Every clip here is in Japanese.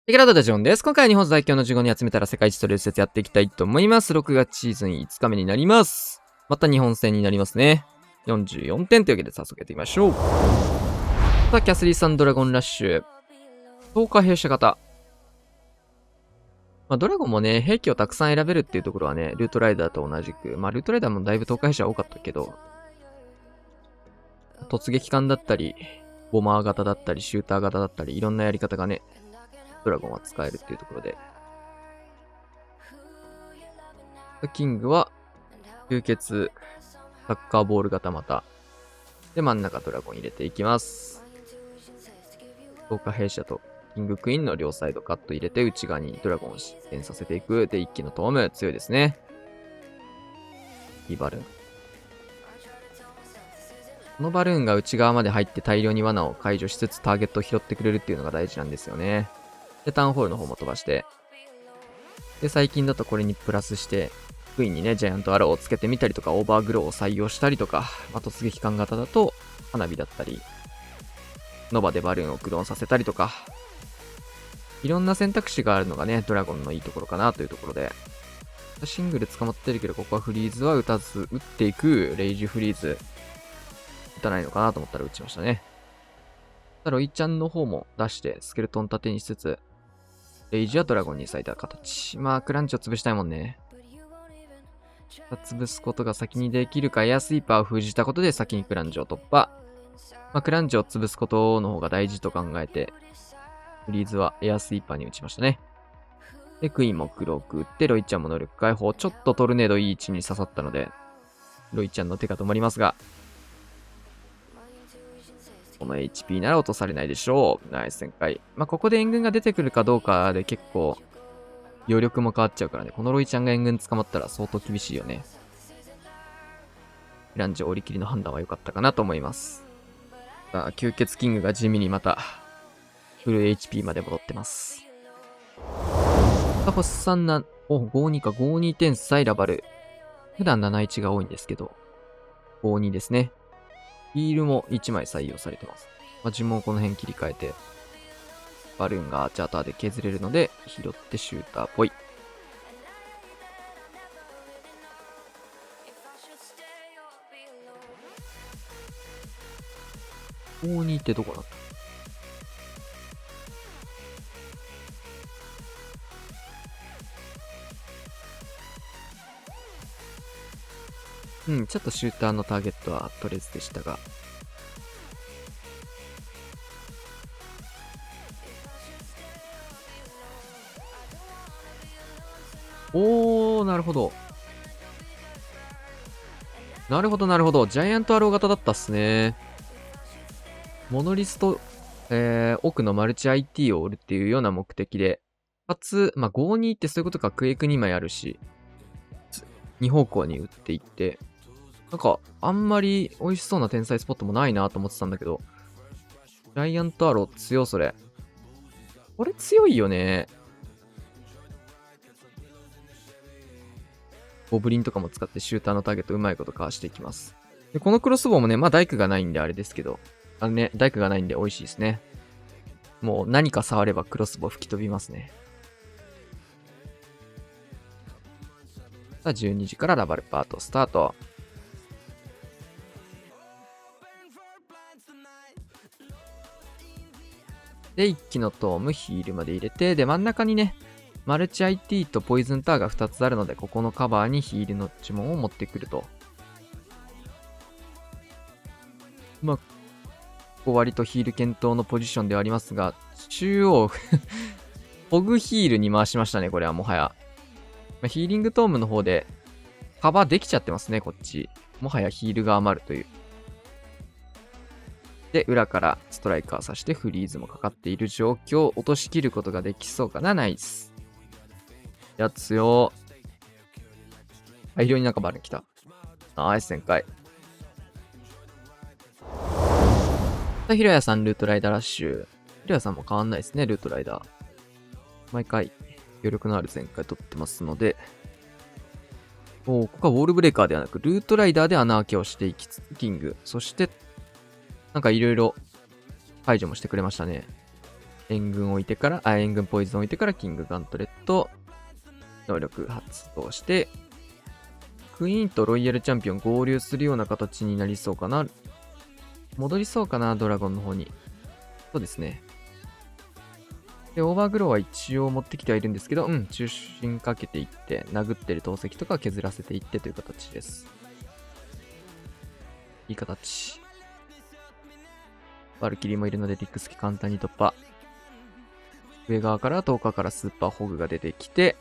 テキラドダジョンです。今回は日本最強の15人集めたら世界一取れる説やっていきたいと思います。6月シーズン5日目になります。また日本戦になりますね。44点というわけで早速やっていきましょう。さあ、キャスリーさんドラゴンラッシュ。10日弊社型。ドラゴンもね、兵器をたくさん選べるっていうところはね、ルートライダーと同じく。ルートライダーもだいぶ10日弊社多かったけど、突撃艦だったり、ボマー型だったり、シューター型だったり、いろんなやり方がね、ドラゴンは使えるっていうところで。キングは、吸血、サッカーボール型また。で、真ん中ドラゴン入れていきます。10日弊社とキングクイーンの両サイドカット入れて、内側にドラゴンを失点させていく。で、一気のトーム、強いですね。いいバルーン。このバルーンが内側まで入って大量に罠を解除しつつターゲットを拾ってくれるっていうのが大事なんですよね。で、タウンホールの方も飛ばして。で、最近だとこれにプラスして、クイーンにね、ジャイアントアローをつけてみたりとか、オーバーグローを採用したりとか、突撃艦型だと、花火だったり、ノバでバルーンをクローンさせたりとか、いろんな選択肢があるのがね、ドラゴンのいいところかなというところで、シングル捕まってるけど、ここはフリーズは打たず、打っていく、レイジフリーズ、打たないのかなと思ったら打ちましたね。ロイちゃんの方も出して、スケルトン縦にしつつ、レイジはドラゴンに咲いた形。クランチを潰したいもんね。潰すことが先にできるか、エアスイーパーを封じたことで先にクランチを突破。クランチを潰すことの方が大事と考えて、フリーズはエアスイーパーに打ちましたね。で、クイーンも黒く打って、ロイちゃんも能力解放。ちょっとトルネードいい位置に刺さったので、ロイちゃんの手が止まりますが、この HP なら落とされないでしょう。ナイス旋回。ここで援軍が出てくるかどうかで結構、余力も変わっちゃうからね。このロイちゃんが援軍捕まったら相当厳しいよね。ランジ折り切りの判断は良かったかなと思います。さあ、吸血キングが地味にまた、フル HP まで戻ってます。さあ、星さんな、52か、52点サイラバル。普段71が多いんですけど、52ですね。ヒールも1枚採用されてます。呪文をこの辺切り替えて、バルーンがチャーターで削れるので、拾ってシューターっぽい。52ってどこだった？ちょっとシューターのターゲットは取れずでしたが。なるほど。なるほど、なるほど。ジャイアントアロー型だったっすね。モノリスト、奥のマルチ IT を売るっていうような目的で、かつ、52ってそういうことか、クエイク2枚あるし、2方向に打っていって、あんまり美味しそうな天才スポットもないなと思ってたんだけど、ジャイアントアロー強それ。これ強いよね。ゴブリンとかも使ってシューターのターゲットうまいことかわしていきます。で、このクロスボウもね、ダイクがないんであれですけど、ダイクがないんで美味しいですね。もう何か触ればクロスボウ吹き飛びますね。さあ、12時からラバルパートスタート。で、一気のトーム、ヒールまで入れて、で、真ん中にね、マルチ IT とポイズンタワーが2つあるので、ここのカバーにヒールの呪文を持ってくると。ここ割とヒール検討のポジションではありますが、中央ホグヒールに回しましたね、これはもはや。ヒーリングトームの方で、カバーできちゃってますね、こっち。もはやヒールが余るという。で、裏からストライカーさしてフリーズもかかっている状況を落としきることができそうかな、ナイス。やつよ。大量にバル来た。ナイス旋回。さあ、ヒロヤさん、ルートライダーラッシュ。ヒロヤさんも変わんないですね、ルートライダー。毎回、余力のある旋回取ってますので。ここはウォールブレーカーではなく、ルートライダーで穴開けをしていきつつ、キング。そして、いろいろ解除もしてくれましたね。援軍置いてから、援軍ポイズン置いてからキングガントレット、能力発動して、クイーンとロイヤルチャンピオン合流するような形になりそうかな。戻りそうかな、ドラゴンの方に。そうですね。で、オーバーグローは一応持ってきてはいるんですけど、中心かけていって、殴ってる投石とか削らせていってという形です。いい形。バルキリーもいるので、ディックスキ簡単に突破。上側から10日からスーパーホグが出てきて、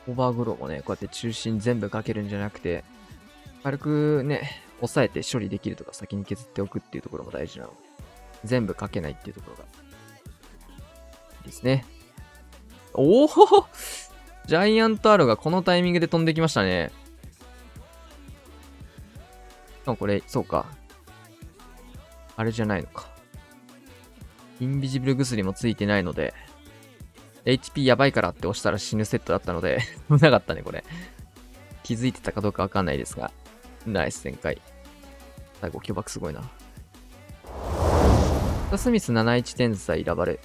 オーバーグローもね、こうやって中心全部かけるんじゃなくて、軽くね、抑えて処理できるとか先に削っておくっていうところも大事なの。全部かけないっていうところが。いいですね。おおジャイアントアロがこのタイミングで飛んできましたね。これ、そうか。あれじゃないのか。インビジブル薬もついてないので、HP やばいからって押したら死ぬセットだったので、危なかったね、これ。気づいてたかどうかわかんないですが。ナイス展開。最後、巨爆すごいな。スミス71天才選ばれ。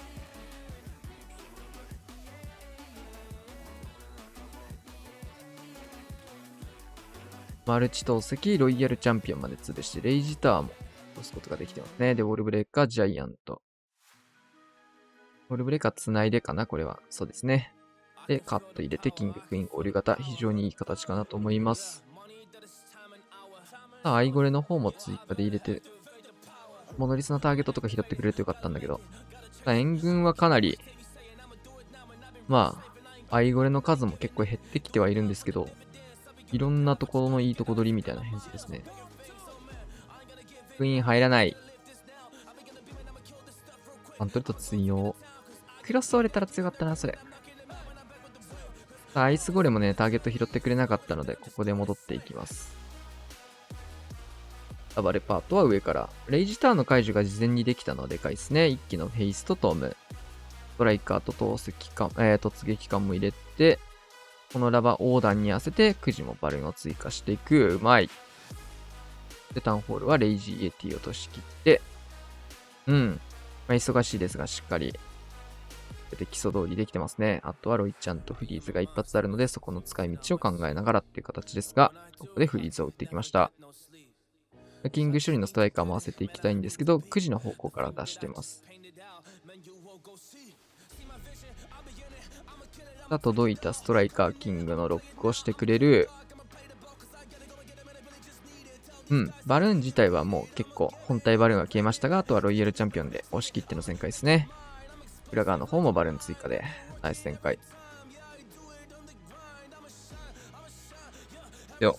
マルチ投石、ロイヤルチャンピオンまで潰して、レイジタワーも押すことができてますね。で、ウォールブレーカー、ジャイアント。ウォールブレーカー繋いでかな、これは。そうですね。で、カット入れて、キング、クイーン、合流型。非常にいい形かなと思います。アイゴレの方も追加で入れて、モノリスのターゲットとか拾ってくれるとよかったんだけど。援軍はかなり、まあ、アイゴレの数も結構減ってきてはいるんですけど、いろんなところのいいとこ取りみたいな編成ですね。クイーン入らない。パントレット追用。クロス折れたら強かったな、それ。アイスゴレもね、ターゲット拾ってくれなかったので、ここで戻っていきます。暴れパートは上から。レイジターンの解除が事前にできたのはでかいですね。一機のフェイスとトム。ストライカーと突撃艦も入れて、このラバ横断に合わせて、くじもバルーンを追加していく。うまい。で、タウンホールはレイジーエティを落としきって、忙しいですが、しっかり、基礎通りできてますね。あとはロイちゃんとフリーズが一発あるので、そこの使い道を考えながらっていう形ですが、ここでフリーズを打ってきました。キング処理のストライカーも合わせていきたいんですけど、9時の方向から出してます。届いたストライカーキングのロックをしてくれる。バルーン自体はもう結構本体バルーンが消えましたが、あとはロイヤルチャンピオンで押し切っての旋回ですね。裏側の方もバルーン追加でナイス旋回。よ。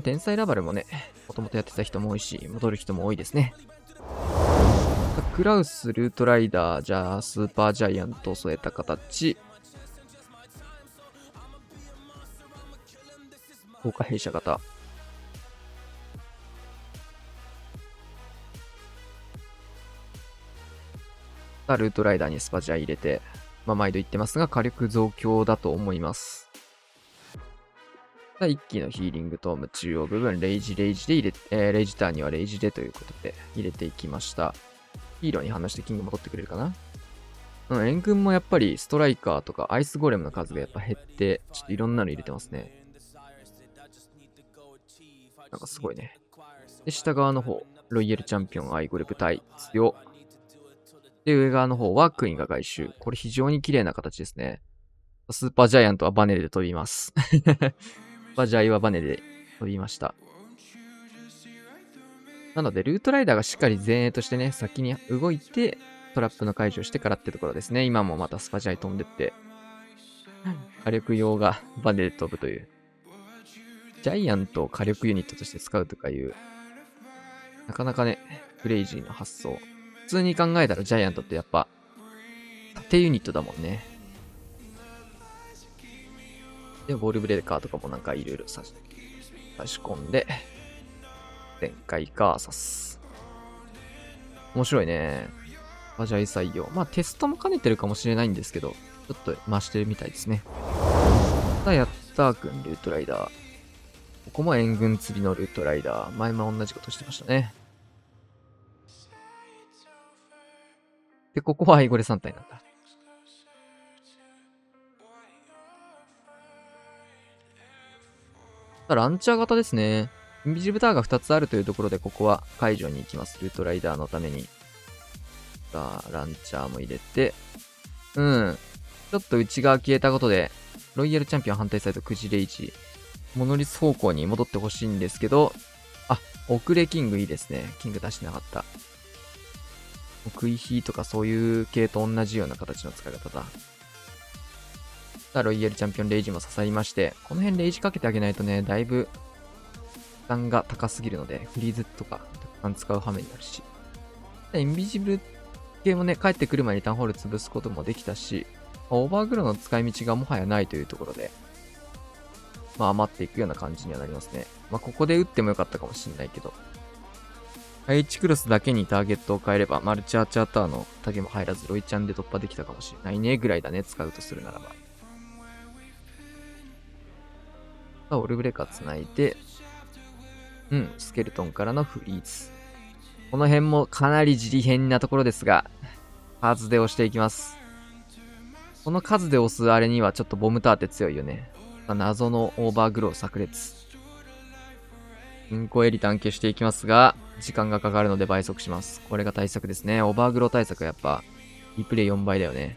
天才ラバルもね、もともとやってた人も多いし、戻る人も多いですね。クラウス、ルートライダー、じゃあ、スーパージャイアントを添えた形。豪華弊社型。ルートライダーにスパジャ入れて、毎度言ってますが、火力増強だと思います。一機のヒーリングトーム中央部分、レイジで入れ、レイジターンにはレイジでということで入れていきました。ヒーローに反応してキング戻ってくれるかな。援軍もやっぱりストライカーとかアイスゴレムの数がやっぱ減って、ちょっといろんなの入れてますね。なんかすごいね。で、下側の方、ロイヤルチャンピオンアイゴレ部隊強。で、上側の方はクイーンが外周。これ非常に綺麗な形ですね。スーパージャイアントはバネで飛びます。スーパージャイはバネで飛びました。なので、ルートライダーがしっかり前衛としてね、先に動いて、トラップの解除をしてからってところですね。今もまたスパジャイ飛んでって、火力用がバネで飛ぶという。ジャイアントを火力ユニットとして使うとかいう、なかなかね、クレイジーな発想。普通に考えたらジャイアントってやっぱ、縦ユニットだもんね。で、ボールブレーカーとかもなんかいろいろ差し込んで、展開か、刺す。面白いね。バジャイ採用。テストも兼ねてるかもしれないんですけど、ちょっと増してるみたいですね。やったーくん、ルートライダー。ここも援軍釣りのルートライダー。前も同じことしてましたね。で、ここはアイゴレ3体なんだ。ランチャー型ですね。インビジブターが2つあるというところで、ここは解除に行きます。ルートライダーのために。さあ、ランチャーも入れて。ちょっと内側消えたことで、ロイヤルチャンピオン反対サイドクジレイジ、モノリス方向に戻ってほしいんですけど、遅れキングいいですね。キング出してなかった。食い火とかそういう系と同じような形の使い方だ。さあ、ロイヤルチャンピオンレイジも刺さりまして、この辺レイジかけてあげないとね、だいぶ負担が高すぎるので、フリーズとかたくさん使う羽目になるし。インビジブル系もね、帰ってくる前にタウンホール潰すこともできたし、オーバーグローの使い道がもはやないというところで、余っていくような感じにはなりますね。ここで打ってもよかったかもしれないけど。H クロスだけにターゲットを変えれば、マルチアーチャーターのタゲも入らず、ロイちゃんで突破できたかもしれないね、ぐらいだね、使うとするならば。オールブレーカー繋いで、スケルトンからのフリーズ。この辺もかなり自利変なところですが、数で押していきます。この数で押すあれにはちょっとボムターって強いよね。謎のオーバーグロー炸裂。インコエリタン消していきますが、時間がかかるので倍速します。これが対策ですね。オーバーグロー対策はやっぱ、リプレイ4倍だよね。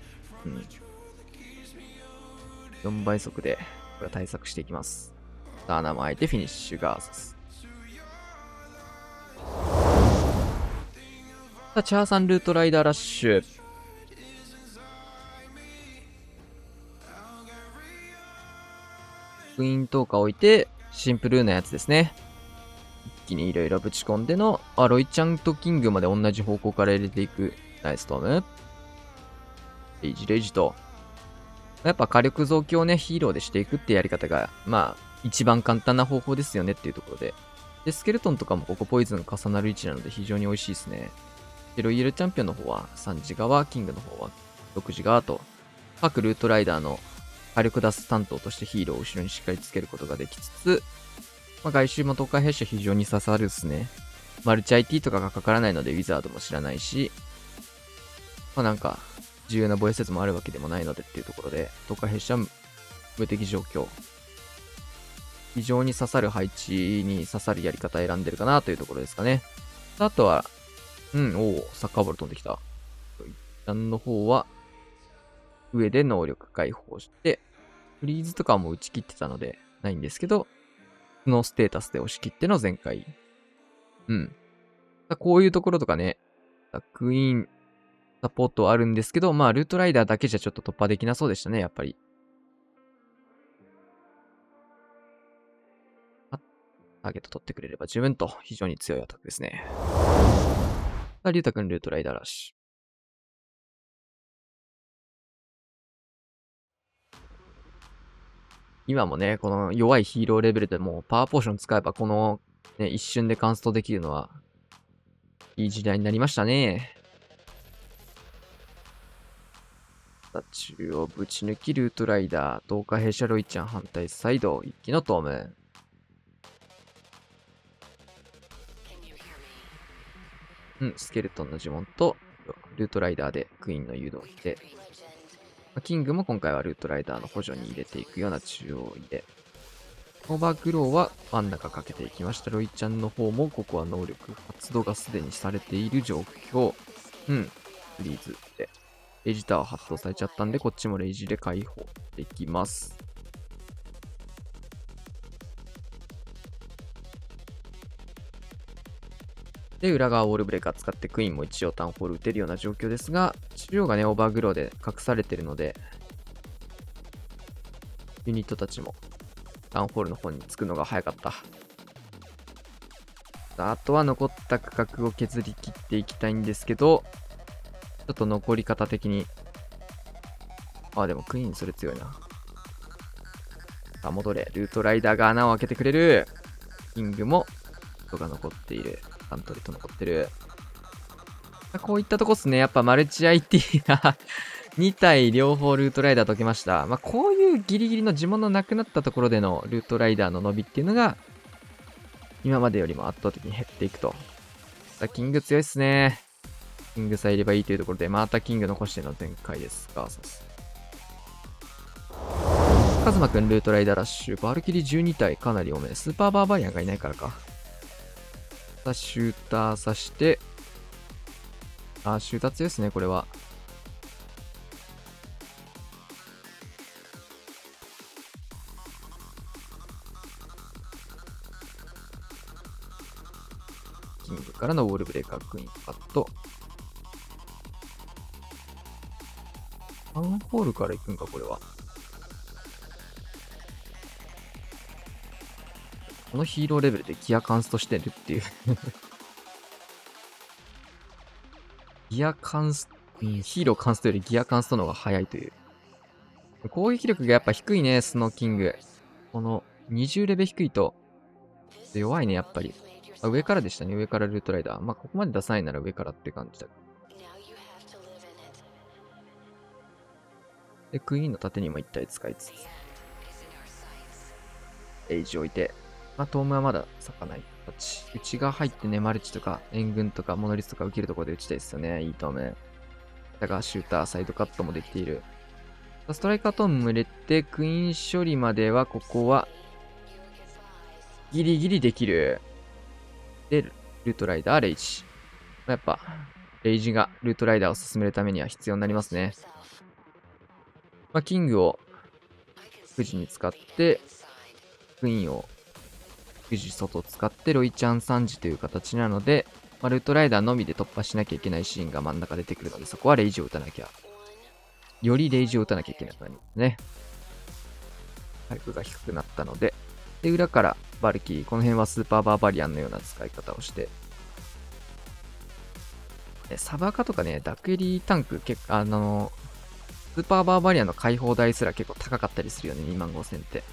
4倍速で、これは対策していきます。穴も開いてフィニッシュガーサス。さあ、チャーサンルートライダーラッシュ。クイーントーカー置いて、シンプルなやつですね。一気にいろいろぶち込んでの、ロイちゃんとキングまで同じ方向から入れていく。ナイストーム。レイジと。やっぱ火力増強をね、ヒーローでしていくってやり方が、一番簡単な方法ですよねっていうところで。で、スケルトンとかもここポイズン重なる位置なので非常に美味しいですね。で、ロイヤルチャンピオンの方は3時側、キングの方は6時側と、各ルートライダーの火力出す担当としてヒーローを後ろにしっかりつけることができつつ、外周も東海弊社非常に刺さるっすね。マルチ IT とかがかからないのでウィザードも知らないし、重要な防衛施設もあるわけでもないのでっていうところで、東海弊社は無敵状況。非常に刺さる配置に刺さるやり方選んでるかなというところですかね。あとは、サッカーボール飛んできた。一旦の方は、上で能力解放して、フリーズとかも打ち切ってたので、ないんですけど、そのステータスで押し切っての全開。こういうところとかね、クイーン、サポートはあるんですけど、ルートライダーだけじゃちょっと突破できなそうでしたね、やっぱり。ターゲット取ってくれれば十分と、非常に強いアタックですね。さあ、リュウタ君、ルートライダーラッシュ。今もね、この弱いヒーローレベルでもパワーポーション使えばこの、ね、一瞬でカンストできるのは、いい時代になりましたね。さあ、中央ぶち抜きルートライダー、東海弊社ロイちゃん反対サイド、一気のトーム。スケルトンの呪文と、ルートライダーでクイーンの誘導をして、キングも今回はルートライダーの補助に入れていくような中央入れ。オーバーグローは真ん中かけていきました。ロイちゃんの方もここは能力発動がすでにされている状況。フリーズで。レイジタワー発動されちゃったんで、こっちもレイジで解放できます。で、裏側ウォールブレーカー使ってクイーンも一応タウンホール打てるような状況ですが、中央がね、オーバーグローで隠されてるので、ユニットたちもタウンホールの方に着くのが早かった。あとは残った区画を削り切っていきたいんですけど、ちょっと残り方的に、でもクイーンそれ強いな。さあ、戻れ。ルートライダーが穴を開けてくれる。キングも人が残っている。サントリーと残ってる。こういったとこっすね。やっぱマルチ IT が2体両方ルートライダー解けました。こういうギリギリの呪文のなくなったところでのルートライダーの伸びっていうのが、今までよりも圧倒的に減っていくと。さあ、キング強いっすね。キングさえいればいいというところで、またキング残しての展開です。ガーサス。カズマくん、ルートライダーラッシュ。バルキリ12体かなり多め。スーパーバーバリアンがいないからか。さあ、シューター刺して。あ、シューター強いですね、これは。キングからのウォールブレーカークイーンパッド。タウンホールから行くんか、これは。このヒーローレベルでギアカンストしてるっていうギアカンス、ヒーローカンストよりギアカンストの方が早いという。攻撃力がやっぱ低いね、スノーキング。この20レベル低いと弱いね、やっぱり。上からでしたね、上からルートライダー。まあ、ここまで出さないなら上からって感じだ。で、クイーンの盾にも1体使いつつ。エイジ置いて。まあ、トームはまだ咲かない形。内が入ってね、マルチとか、援軍とか、モノリスとか受けるところで打ちたいですよね。いいトーム。だが、シューター、サイドカットもできている。ストライカートームも入れて、クイーン処理までは、ここは、ギリギリできる。で、ルートライダー、レイジ。やっぱ、レイジがルートライダーを進めるためには必要になりますね。まあ、キングを、9時に使って、クイーンを、9時外を使って、ロイちゃん3時という形なので、まあ、ルートライダーのみで突破しなきゃいけないシーンが真ん中出てくるので、そこはレイジを打たなきゃ。よりレイジを打たなきゃいけないのにね。火力が低くなったので、で、裏からバルキリー、この辺はスーパーバーバリアンのような使い方をして、サバカとかね、ダクエリータンク、スーパーバーバリアンの解放台すら結構高かったりするよね、25000って。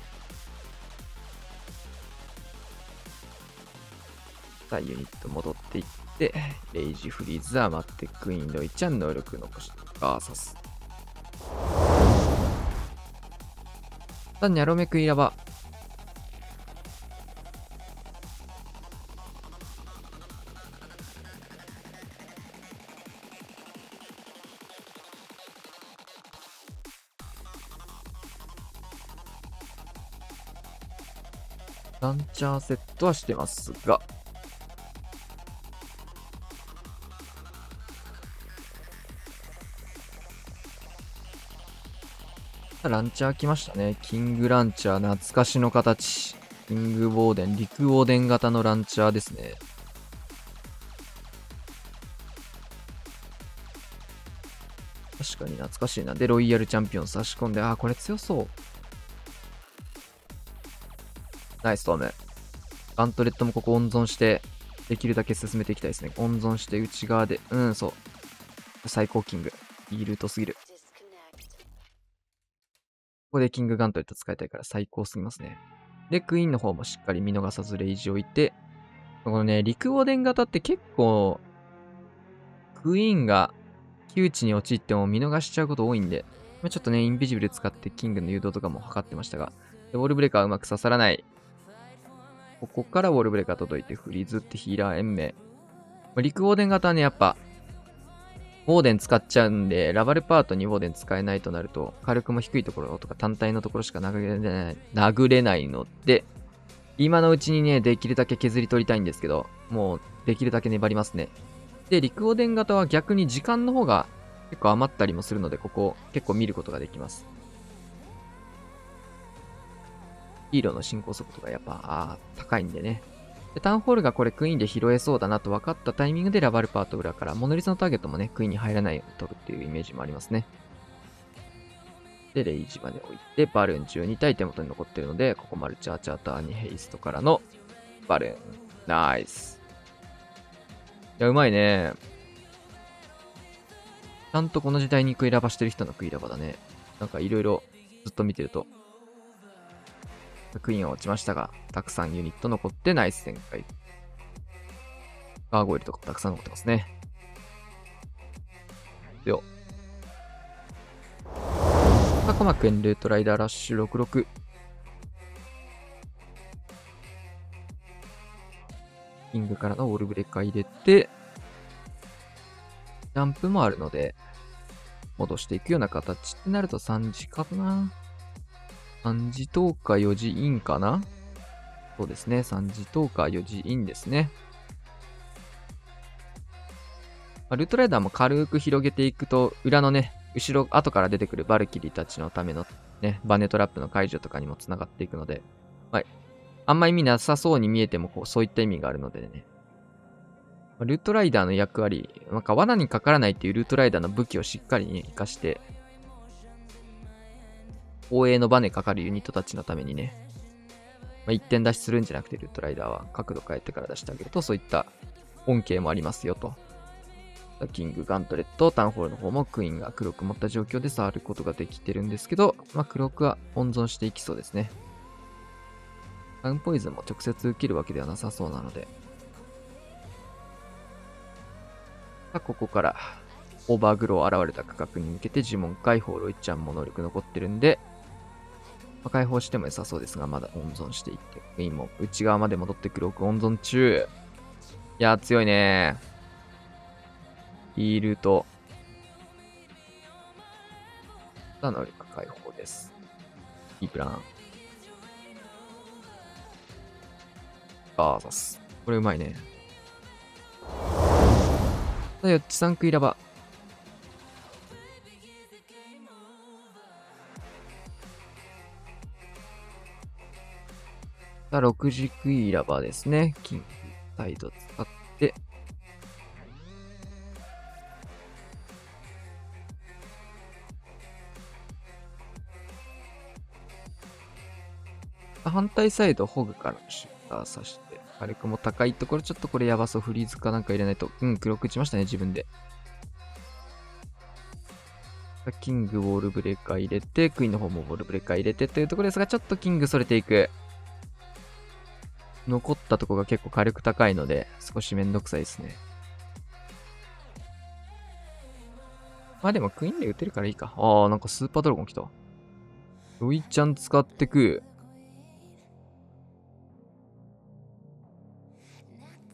さあ、ユニット戻っていって、レイジフリーズは待って、クイーンロイちゃん能力残して、バーサス。さあ、ニャロメクイラバ。ランチャーセットはしてますが、ランチャー来ましたね。キングランチャー、懐かしの形。キングウォーデン、陸ウォーデン型のランチャーですね。確かに懐かしいな。で、ロイヤルチャンピオン差し込んで、あー、これ強そう。ナイストーム。ガントレットもここ温存して、できるだけ進めていきたいですね。温存して内側で、そう。最高キング。いいルートすぎる。ここでキングガントレット使いたいから最高すぎますね。で、クイーンの方もしっかり見逃さずレイジ置いて、このね、陸オーデン型って結構、クイーンが窮地に陥っても見逃しちゃうこと多いんで、ちょっとね、インビジブル使ってキングの誘導とかも測ってましたが、でウォールブレーカーはうまく刺さらない。ここからウォールブレーカー届いてフリーズってヒーラー延命。陸オーデン型はね、やっぱ、ウォーデン使っちゃうんで、ラバルパートにウォーデン使えないとなると、火力も低いところとか単体のところしか殴れないので、今のうちにね、できるだけ削り取りたいんですけど、もうできるだけ粘りますね。で、陸オーデン型は逆に時間の方が結構余ったりもするので、ここ結構見ることができます。ヒーローの進行速度がやっぱ、高いんでね。で、タウンホールがこれクイーンで拾えそうだなと分かったタイミングでラバルパート裏から、モノリスのターゲットもね、クイーンに入らないように取るっていうイメージもありますね。で、レイジまで置いて、バルーン12体手元に残ってるので、ここマルチャーチャーターにヘイストからのバルーン。ナイス。いや、うまいね。ちゃんとこの時代にクイラバしてる人のクイラバだね。なんかいろいろずっと見てると、クイーンは落ちましたが、たくさんユニット残ってナイス展開。ガーゴイルとかたくさん残ってますね。では。赤間くんルートライダーラッシュ66。キングからのウォールブレーカー入れて、ジャンプもあるので、戻していくような形ってなると3時かな。3時10日4時インかな。そうですね。3時10日4時インですね。ルートライダーも軽く広げていくと、裏のね、後ろ、後から出てくるバルキリーたちのためのね、バネトラップの解除とかにも繋がっていくので、あんま意味なさそうに見えても、そういった意味があるのでね。ルートライダーの役割、罠にかからないっていうルートライダーの武器をしっかりね、活かして、応援のバネかかるユニットたちのためにね、一点出しするんじゃなくて、ルートライダーは角度変えてから出してあげると、そういった恩恵もありますよと。キング、ガントレット、タウンホールの方もクイーンが黒く持った状況で触ることができてるんですけど、黒くは温存していきそうですね。タウンポイズンも直接受けるわけではなさそうなので。ここから、オーバーグロー現れた区画に向けて呪文解放、ロイちゃんも能力残ってるんで、解放しても良さそうですが、まだ温存していって、クイーンも内側まで戻ってくる奥温存中。いやー、強いねー。いいルート。能力解放です。いいプラン。さす。これうまいね。よっち3クイラバ。6時クイラバですね。キングサイド使って。反対サイド、ホグからシューターさして。火力も高いところ、ちょっとこれやばそう。フリーズかなんか入れないと。黒く打ちましたね、自分で。キング、ウォールブレーカー入れて、クイーンの方もウォールブレーカー入れてというところですが、ちょっとキングそれていく。残ったところが結構火力高いので、少しめんどくさいですね。でもクイーンで打てるからいいか。なんかスーパードラゴン来た。ロイちゃん使ってく。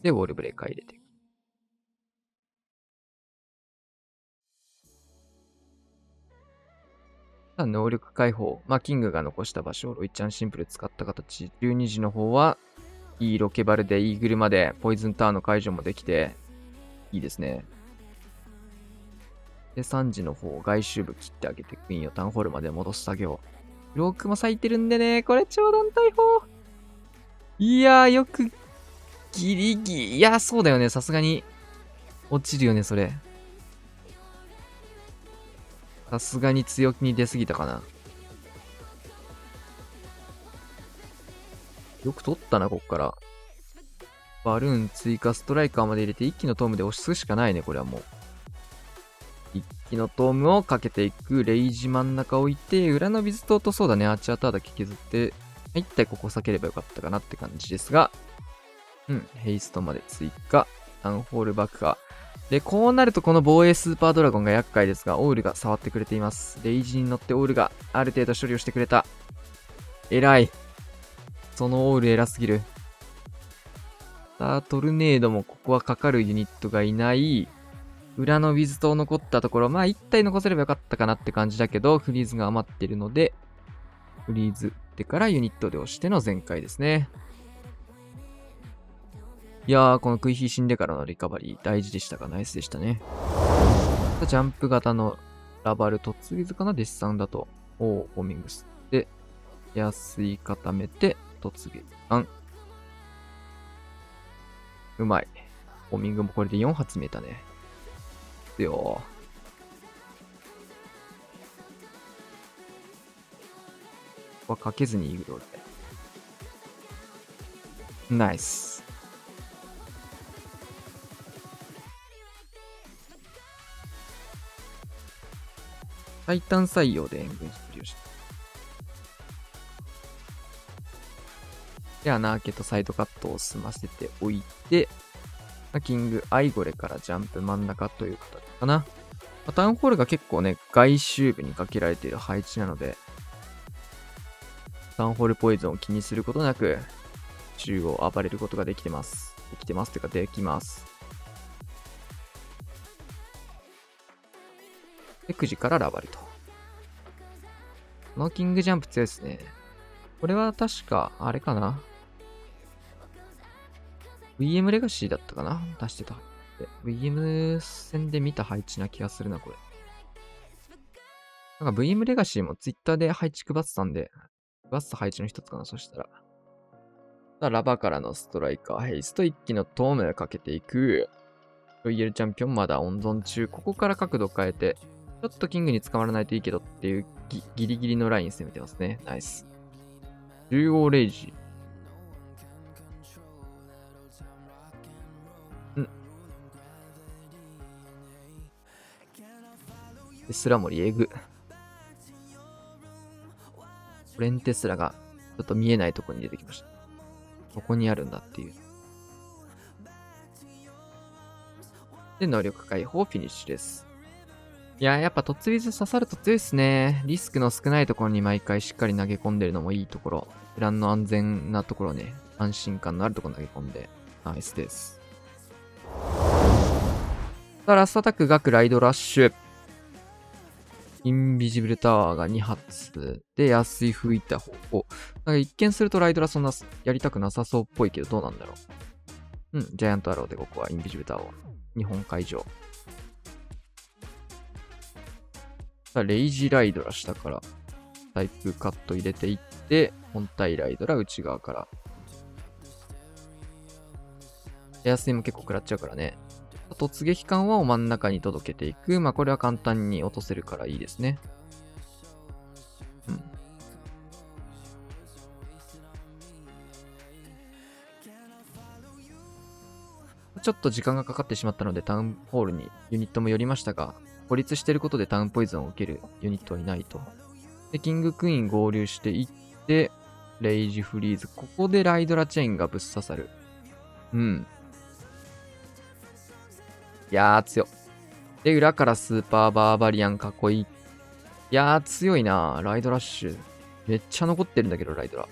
で、ウォールブレーカー入れていく。能力解放。キングが残した場所をロイちゃんシンプル使った形。12時の方は、いいロケバルでイーグルまでポイズンターンの解除もできて、いいですね。で、3時の方、外周部切ってあげて、クイーンをタウンホールまで戻す作業。ブロックも咲いてるんでね、これ超団体砲。いやー、よく、ギリギリ。いやー、そうだよね。さすがに、落ちるよね、それ。さすがに強気に出すぎたかな。よく取ったな、こっから。バルーン追加ストライカーまで入れて、一気のトームで押すしかないね、これはもう。一気のトームをかけていく。レイジ真ん中置いて、裏のビズトとそうだね、アーチャーターだけ削って、一体ここ避ければよかったかなって感じですが、ヘイストまで追加。タウンホール爆破。で、こうなるとこの防衛スーパードラゴンが厄介ですが、オールが触ってくれています。レイジに乗ってオールがある程度処理をしてくれた。偉い。そのオール偉すぎる。さあ、トルネードもここはかかるユニットがいない。裏のウィズ島残ったところ、1体残せればよかったかなって感じだけど、フリーズが余ってるので、フリーズってからユニットで押しての全開ですね。いやー、このクイヒー死んでからのリカバリー大事でしたが、ナイスでしたね。ジャンプ型のラバル突ウィズかな、デッサンだと。フォーミングスで、安い固めて、突撃弾。うまい。フォーミングもこれで4発見えたね。よここはかけずにイーグルをナイス。最短採用で援軍処理をした。で、穴開けとサイドカットを済ませておいて、キングアイゴレからジャンプ真ん中という形かな。タウンホールが結構ね、外周部にかけられている配置なので、タウンホールポイズンを気にすることなく、中を暴れることができてます。できてます。というか、できます。で、9時からラバルと。このキングジャンプ強いですね。これは確か、あれかな。VM レガシーだったかな出してた。VM 戦で見た配置な気がするな、これ。なんか VM レガシーも Twitter で配置配ってたんで、配ってた配置の一つかな、そしたら。ラバからのストライカー、ヘイスト一気のトームをかけていく。ロイヤルチャンピオンまだ温存中。ここから角度変えて、ちょっとキングに捕まらないといいけどっていうギリギリのライン攻めてますね。ナイス。15レイジ。スラモリエグ。レンテスラがちょっと見えないところに出てきました。ここにあるんだっていう。で、能力解放フィニッシュです。いや、やっぱトッツウィズ刺さると強いですね。リスクの少ないところに毎回しっかり投げ込んでるのもいいところ。プランの安全なところね、安心感のあるところ投げ込んで、ナイスです。さあ、ラストアタック、ガク、ライドラッシュ。インビジブルタワーが2発で安い吹いた方向。なんか一見するとライドラそんなやりたくなさそうっぽいけどどうなんだろう。ジャイアントアローでここはインビジブルタワーを日本海上。さあ、レイジライドラ下からタイプカット入れていって、本体ライドラ内側から。エアスイも結構食らっちゃうからね。突撃艦は真ん中に届けていく。まあ、これは簡単に落とせるからいいですね。ちょっと時間がかかってしまったのでタウンホールにユニットも寄りましたが、孤立していることでタウンポイズンを受けるユニットはいないと。で、キングクイーン合流していって、レイジフリーズ。ここでライドラチェーンがぶっ刺さる。いやー、強。で、裏からスーパーバーバリアン囲い。いやー、強いな。ライドラッシュ。めっちゃ残ってるんだけど、ライドラ。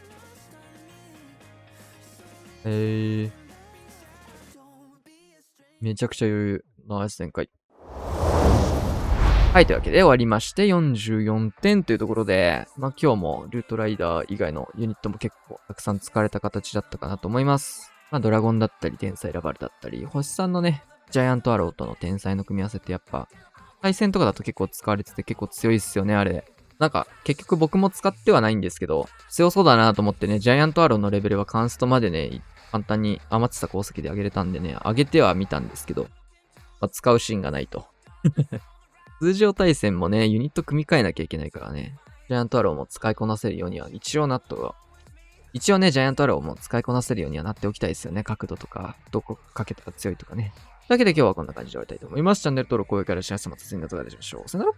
めちゃくちゃ余裕。ナイス展開。はい、というわけで終わりまして、44点というところで、まあ今日もルートライダー以外のユニットも結構たくさん使われた形だったかなと思います。まあドラゴンだったり、天才ラバルだったり、星さんのね、ジャイアントアローとの天才の組み合わせってやっぱ、対戦とかだと結構使われてて結構強いっすよね、あれ。なんか結局僕も使ってはないんですけど、強そうだなと思ってね、ジャイアントアローのレベルはカンストまでね、簡単に余ってた鉱石で上げれたんでね、上げてはみたんですけど、まあ、使うシーンがないと。通常対戦もね、ユニット組み替えなきゃいけないからね。ジャイアントアローも使いこなせるようには、一応ね、ジャイアントアローも使いこなせるようにはなっておきたいですよね。角度とか、どこかけたら強いとかね。というわけで今日はこんな感じで終わりたいと思います。チャンネル登録、高評価、シェアしてまた次の動画でお会いしましょう。さよなら。